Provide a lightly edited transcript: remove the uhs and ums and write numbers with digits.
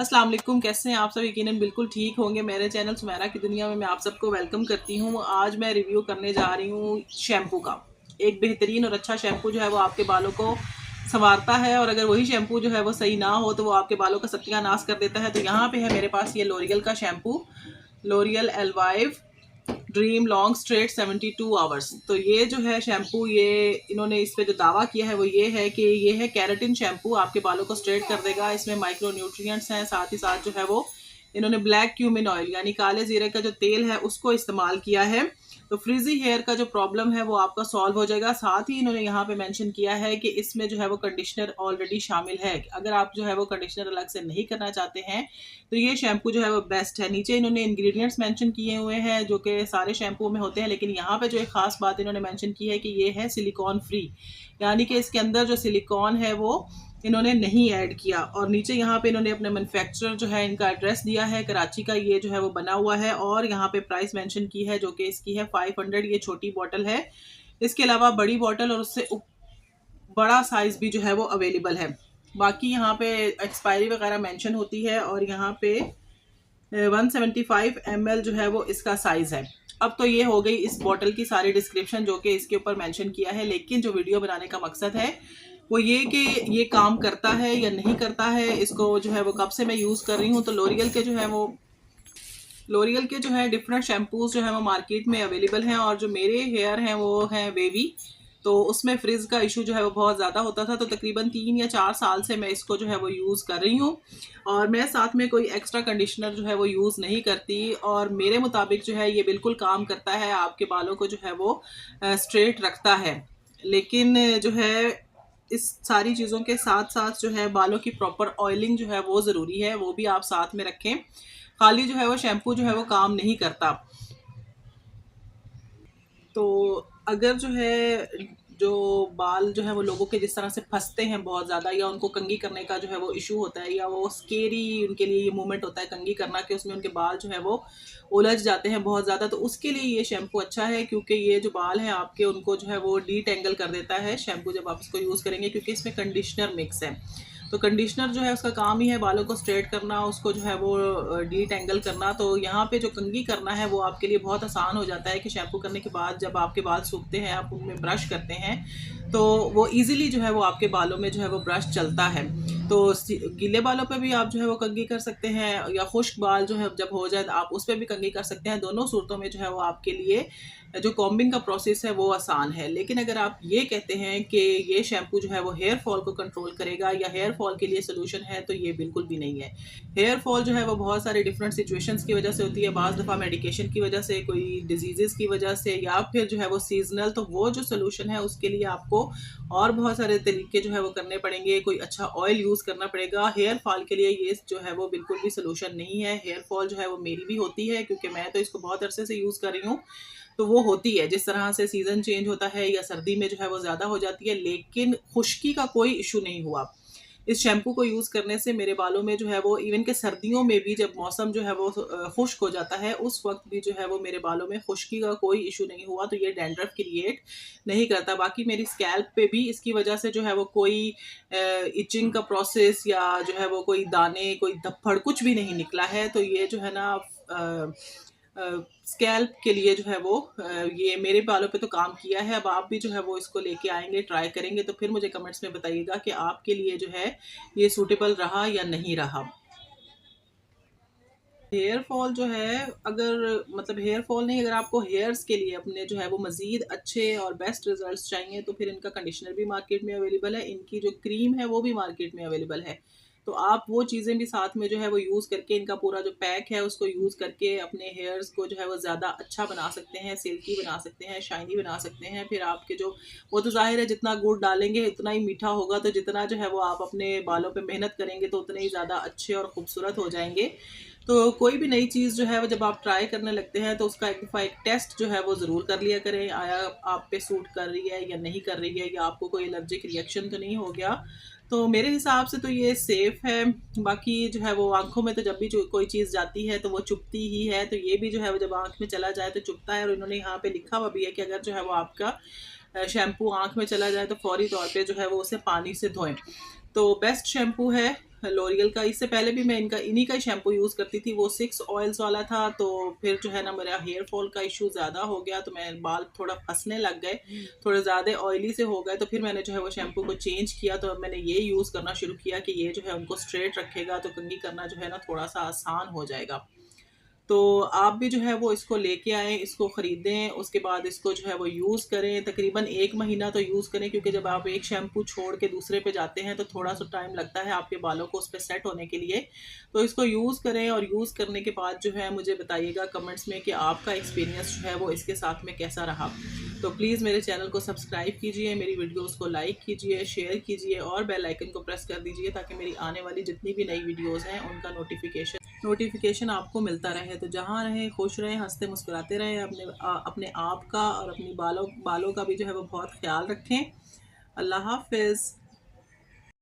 अस्सलाम वालेकुम, कैसे हैं आप सब? यकीनन बिल्कुल ठीक होंगे। मेरे चैनल सुमेरा की दुनिया में मैं आप सबको वेलकम करती हूँ। आज मैं रिव्यू करने जा रही हूँ शैम्पू का। एक बेहतरीन और अच्छा शैम्पू जो है वो आपके बालों को संवारता है, और अगर वही शैम्पू जो है वो सही ना हो तो वो आपके बालों का सत्यानाश कर देता है। तो यहाँ पे है मेरे पास ये लोरियल का shampoo, L'Oreal Elvive dream long straight 72 hours. तो ये जो है शैम्पू, ये इन्होंने इस पे जो दावा किया है वो ये है कि ये है कैराटिन शैम्पू, आपके बालों को स्ट्रेट कर देगा। इसमें माइक्रो न्यूट्रिएंट्स हैं, साथ ही साथ जो है वो इन्होंने ब्लैक क्यूमिन ऑयल यानी काले जीरे का जो तेल है उसको इस्तेमाल किया है। तो फ्रीजी हेयर का जो प्रॉब्लम है वो आपका सॉल्व हो जाएगा। साथ ही इन्होंने यहाँ पे मेंशन किया है कि इसमें जो है वो कंडीशनर ऑलरेडी शामिल है। अगर आप जो है वो कंडीशनर अलग से नहीं करना चाहते हैं तो ये शैम्पू जो है वो बेस्ट है। नीचे इन्होंने इंग्रेडिएंट्स मेंशन किए हुए हैं जो कि सारे शैम्पू में होते हैं, लेकिन यहाँ पे जो एक खास बात इन्होंने मेंशन की है कि ये है सिलिकॉन फ्री, यानी कि इसके अंदर जो सिलिकॉन है वो इन्होंने नहीं ऐड किया। और नीचे यहाँ पे इन्होंने अपने मैन्युफैक्चरर जो है इनका एड्रेस दिया है, कराची का ये जो है वो बना हुआ है, और यहाँ पे प्राइस मेंशन की है जो कि इसकी है 500। ये छोटी बॉटल है। इसके अलावा बड़ी बॉटल और उससे बड़ा साइज भी जो है वो अवेलेबल है। बाकी यहाँ पे एक्सपायरी वगैरह मेंशन होती है, और यहाँ पे 175 ml जो है वो इसका साइज है। अब तो ये हो गई इस बॉटल की सारी डिस्क्रिप्शन जो कि इसके ऊपर मेंशन किया है, लेकिन जो वीडियो बनाने का मकसद है वो ये कि ये काम करता है या नहीं करता है, इसको जो है वो कब से मैं यूज़ कर रही हूँ। तो लोरियल के जो है डिफरेंट शैम्पूज जो है वो मार्केट में अवेलेबल हैं, और जो मेरे हेयर हैं वो हैं वेवी। तो उसमें फ्रिज का इशू जो है वो बहुत ज़्यादा होता था, तो तकरीबन 3 या 4 साल से मैं इसको जो है वो यूज़ कर रही हूँ, और मैं साथ में कोई एक्स्ट्रा कंडीशनर जो है वो यूज़ नहीं करती। और मेरे मुताबिक जो है ये बिल्कुल काम करता है, आपके बालों को जो है वो स्ट्रेट रखता है। लेकिन जो है इस सारी चीज़ों के साथ साथ जो है बालों की प्रॉपर ऑयलिंग जो है वो ज़रूरी है, वो भी आप साथ में रखें। खाली जो है वो शैम्पू जो है वो काम नहीं करता। तो अगर जो है जो बाल जो है वो लोगों के जिस तरह से फंसते हैं बहुत ज़्यादा, या उनको कंघी करने का जो है वो इशू होता है, या वो स्केरी उनके लिए ये मूवमेंट होता है कंघी करना कि उसमें उनके बाल जो है वो उलझ जाते हैं बहुत ज़्यादा, तो उसके लिए ये शैम्पू अच्छा है, क्योंकि ये जो बाल हैं आपके उनको जो है वो डीटेंगल कर देता है शैम्पू जब आप इसको यूज़ करेंगे, क्योंकि इसमें कंडीशनर मिक्स है। तो कंडीशनर जो है उसका काम ही है बालों को स्ट्रेट करना, उसको जो है वो डीटेंगल करना। तो यहाँ पे जो कंघी करना है वो आपके लिए बहुत आसान हो जाता है कि शैम्पू करने के बाद जब आपके बाल सूखते हैं, आप उनमें ब्रश करते हैं, तो वो इजीली जो है वो आपके बालों में जो है वो ब्रश चलता है। तो गीले बालों पे भी आप जो है वो कंघी कर सकते हैं, या खुश्क बाल जो है जब हो जाए आप उस पर भी कंघी कर सकते हैं। दोनों सूरतों में जो है वो आपके लिए जो कॉम्बिंग का प्रोसेस है वो आसान है। लेकिन अगर आप ये कहते हैं कि ये शैम्पू जो है वो हेयर फॉल को कंट्रोल करेगा या हेयर फॉल के लिए सोल्यूशन है, तो ये बिल्कुल भी नहीं है। हेयर फॉल जो है वो बहुत सारे डिफरेंट सिचुएशंस की वजह से होती है, बाज़ दफ़ा मेडिकेशन की वजह से, कोई डिजीज़ की वजह से, या फिर जो है वो सीजनल। तो वो जो सोल्यूशन है उसके लिए आपको और बहुत सारे तरीके जो है वो करने पड़ेंगे, कोई अच्छा ऑयल यूज़ करना पड़ेगा। हेयर फॉल के लिए ये जो है वो बिल्कुल भी सोल्यूशन नहीं है। हेयर फॉल जो है वो मेरी भी होती है, क्योंकि मैं तो इसको बहुत अरसे से यूज़ कर रही हूँ। तो वो होती है, जिस तरह से सीज़न चेंज होता है या सर्दी में जो है वो ज़्यादा हो जाती है, लेकिन खुश्की का कोई इशू नहीं हुआ। इस शैम्पू को यूज़ करने से मेरे बालों में जो है वो इवन के सर्दियों में भी जब मौसम जो है वो खुश्क हो जाता है, उस वक़्त भी जो है वो मेरे बालों में खुश्की का कोई इशू नहीं हुआ। तो ये डैंड्रफ क्रिएट नहीं करता। बाकी मेरी स्कैल्प पे भी इसकी वजह से जो है वो कोई इचिंग का प्रोसेस या जो है वो कोई दाने, कोई धब्बड़ कुछ भी नहीं निकला है। तो ये जो है ना स्कैल्प के लिए जो है वो ये मेरे बालों पे तो काम किया है। अब आप भी जो है वो इसको लेके आएंगे, ट्राई करेंगे, तो फिर मुझे कमेंट्स में बताइएगा कि आपके लिए जो है ये सूटेबल रहा या नहीं रहा। हेयर फॉल जो है, अगर मतलब हेयर फॉल नहीं, अगर आपको हेयर्स के लिए अपने जो है वो मज़ीद अच्छे और बेस्ट रिजल्ट्स चाहिए, तो फिर इनका कंडीशनर भी मार्केट में अवेलेबल है, इनकी जो क्रीम है वो भी मार्केट में अवेलेबल है। तो आप वो चीज़ें भी साथ में जो है वो यूज़ करके, इनका पूरा जो पैक है उसको यूज़ करके अपने हेयर्स को जो है वो ज़्यादा अच्छा बना सकते हैं, सिल्की बना सकते हैं, शाइनी बना सकते हैं। फिर आपके जो, वो तो ज़ाहिर है जितना गुड़ डालेंगे उतना ही मीठा होगा, तो जितना जो है वो आप अपने बालों पे मेहनत करेंगे तो उतने ही ज़्यादा अच्छे और खूबसूरत हो जाएंगे। तो कोई भी नई चीज़ जो है वो जब आप ट्राई करने लगते हैं तो उसका एक दफ़ा एक टेस्ट जो है वो ज़रूर कर लिया करें, आया आप पे सूट कर रही है या नहीं कर रही है, या आपको कोई एलर्जिक रिएक्शन तो नहीं हो गया। तो मेरे हिसाब से तो ये सेफ़ है। बाकी जो है वो आँखों में तो जब भी जो कोई चीज़ जाती है तो वो चुभती ही है, तो ये भी जो है वो जब आँख में चला जाए तो चुभता है। और इन्होंने यहाँ पे लिखा हुआ भी है कि अगर जो है वो आपका शैम्पू आँख में चला जाए तो फ़ौरी तौर पे जो है वो उसे पानी से धोएँ। तो बेस्ट शैम्पू है लॉरियल का। इससे पहले भी मैं इन्हीं का ही शैम्पू यूज़ करती थी, वो 6 ऑयल्स वाला था। तो फिर जो है ना मेरा हेयर फॉल का इशू ज़्यादा हो गया, तो मेरे बाल थोड़ा फंसने लग गए, थोड़े ज़्यादा ऑयली से हो गए। तो फिर मैंने जो है वो शैम्पू को चेंज किया, तो मैंने ये यूज़ करना शुरू किया कि ये जो है उनको स्ट्रेट रखेगा, तो कंघी करना जो है ना थोड़ा सा आसान हो जाएगा। तो आप भी जो है वो इसको लेके आएँ, इसको ख़रीदें, उसके बाद इसको जो है वो यूज़ करें। तकरीबन 1 महीना तो यूज़ करें, क्योंकि जब आप एक शैम्पू छोड़ के दूसरे पे जाते हैं तो थोड़ा-सा टाइम लगता है आपके बालों को उस पे सेट होने के लिए। तो इसको यूज़ करें, और यूज़ करने के बाद जो है मुझे बताइएगा कमेंट्स में कि आपका एक्सपीरियंस जो है वो इसके साथ में कैसा रहा। तो प्लीज़ मेरे चैनल को सब्सक्राइब कीजिए, मेरी वीडियोज़ को लाइक कीजिए, शेयर कीजिए और बेल आइकन को प्रेस कर दीजिए, ताकि मेरी आने वाली जितनी भी नई वीडियोज़ हैं उनका नोटिफिकेशन आपको मिलता रहे। तो जहाँ रहें खुश रहें, हंसते मुस्कुराते रहें, अपने आप का और अपनी बालों बालों का भी जो है वो बहुत ख्याल रखें। अल्लाह हाफ़िज़।